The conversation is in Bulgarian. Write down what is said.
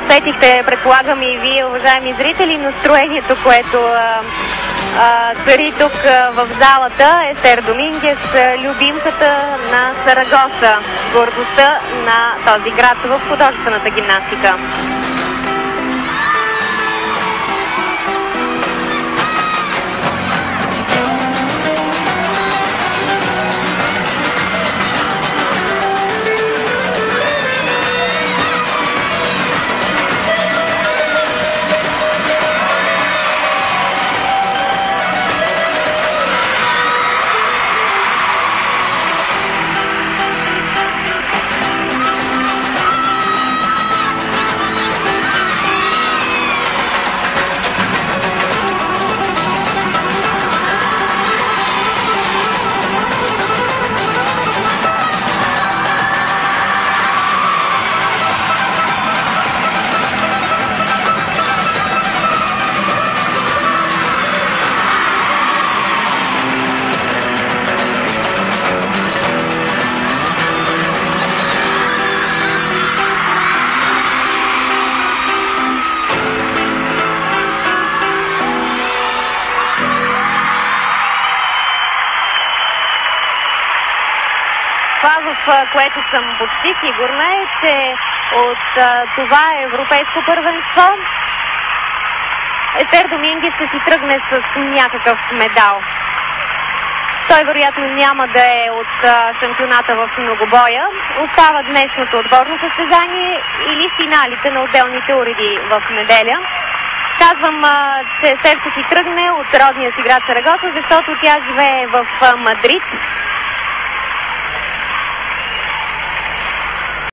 усетихте, предполагам и вие, уважаеми зрители, настроението, което цари тук в залата. Естер Домингес, любимката на Сарагоса, гордостта на този град в художествената гимнастика. В което съм почти сигурна е, че от това европейско първенство Естер Домингес ще си тръгне с някакъв медал. Той вероятно няма да е от шампионата в многобоя. Остава днешното отборно състезание или финалите на отделните уреди в неделя. Казвам, че Естер ще си тръгне от родния си град Сарагоса, защото тя живее в Мадрид